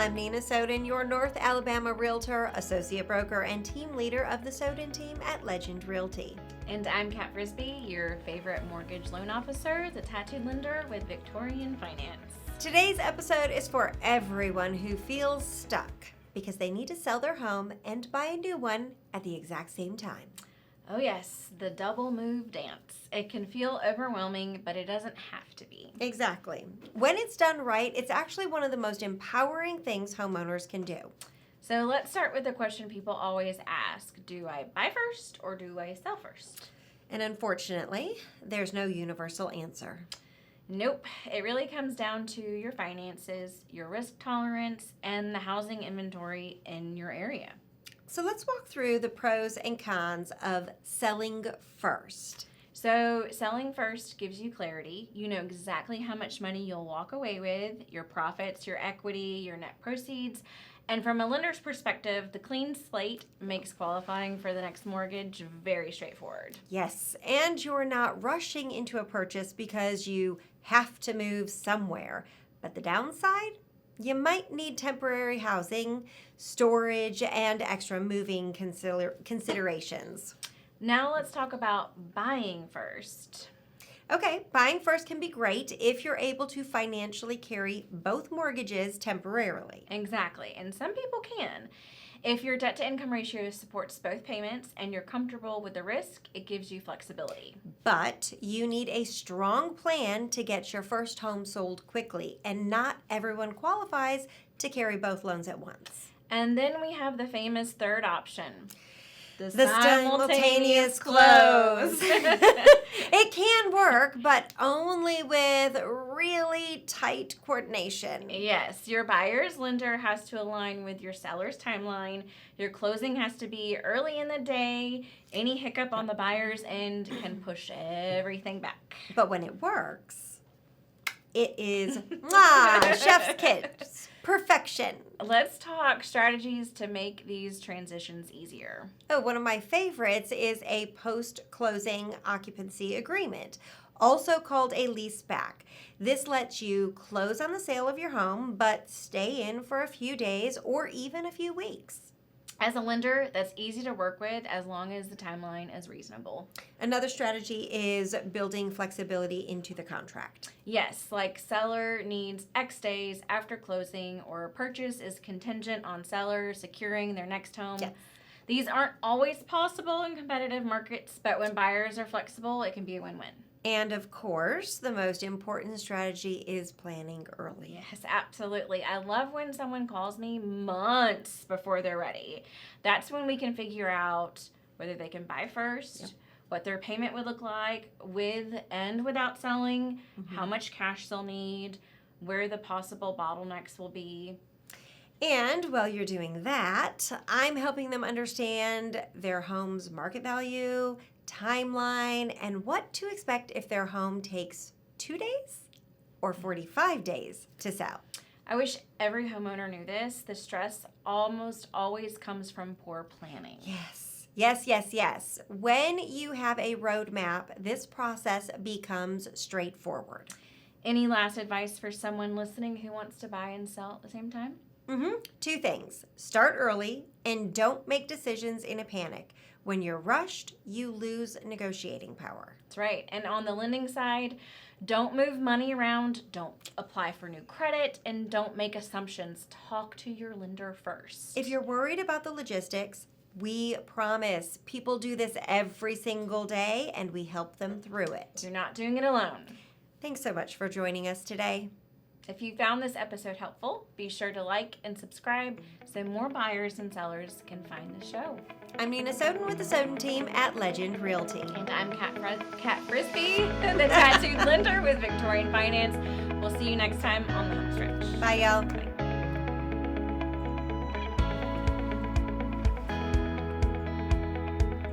I'm Nina Soden, your North Alabama Realtor, Associate Broker, and Team Leader of the Soden team at Legend Realty. And I'm Kat Frisby, your favorite mortgage loan officer, the tattooed lender with Victorian Finance. Today's episode is for everyone who feels stuck because they need to sell their home and buy a new one at the exact same time. Oh yes, the double move dance. It can feel overwhelming, but it doesn't have to be. Exactly. When it's done right, it's actually one of the most empowering things homeowners can do. So let's start with the question people always ask. Do I buy first or do I sell first? And unfortunately, there's no universal answer. Nope. It really comes down to your finances, your risk tolerance, and the housing inventory in your area. So let's walk through the pros and cons of selling first. So selling first gives you clarity. You know exactly how much money you'll walk away with, your profits, your equity, your net proceeds. And from a lender's perspective, the clean slate makes qualifying for the next mortgage very straightforward. Yes, and you're not rushing into a purchase because you have to move somewhere. But the downside? You might need temporary housing, storage, and extra moving considerations. Now let's talk about buying first. Okay, buying first can be great if you're able to financially carry both mortgages temporarily. Exactly, and some people can. If your debt-to-income ratio supports both payments and you're comfortable with the risk, it gives you flexibility. But you need a strong plan to get your first home sold quickly, and not everyone qualifies to carry both loans at once. And then we have the famous third option. The simultaneous close. It can work, but only with really tight coordination. Yes, your buyer's lender has to align with your seller's timeline. Your closing has to be early in the day. Any hiccup on the buyer's end can push everything back. But when it works, it is chef's kiss. Perfection. Let's talk strategies to make these transitions easier. Oh, one of my favorites is a post-closing occupancy agreement, also called a leaseback. This lets you close on the sale of your home, but stay in for a few days or even a few weeks. As a lender, that's easy to work with as long as the timeline is reasonable. Another strategy is building flexibility into the contract. Yes, like seller needs X days after closing, or purchase is contingent on seller securing their next home. Yes. These aren't always possible in competitive markets, but when buyers are flexible, it can be a win-win. And of course, the most important strategy is planning early. Yes, absolutely. I love when someone calls me months before they're ready. That's when we can figure out whether they can buy first, Yep. what their payment would look like with and without selling, how much cash they'll need, where the possible bottlenecks will be. And while you're doing that, I'm helping them understand their home's market value, timeline, and what to expect if their home takes 2 days or 45 days to sell. I wish every homeowner knew this. The stress almost always comes from poor planning. Yes, yes, yes, yes. When you have a roadmap, this process becomes straightforward. Any last advice for someone listening who wants to buy and sell at the same time? Two things. Start early and don't make decisions in a panic. When you're rushed, you lose negotiating power. That's right. And on the lending side, don't move money around, don't apply for new credit, and don't make assumptions. Talk to your lender first. If you're worried about the logistics, we promise people do this every single day and we help them through it. You're not doing it alone. Thanks so much for joining us today. If you found this episode helpful, be sure to like and subscribe so more buyers and sellers can find the show. I'm Nina Soden with the Soden team at Legend Realty. And I'm Kat Frisby, the tattooed lender with Victorian Finance. We'll see you next time on the home stretch. Bye, y'all.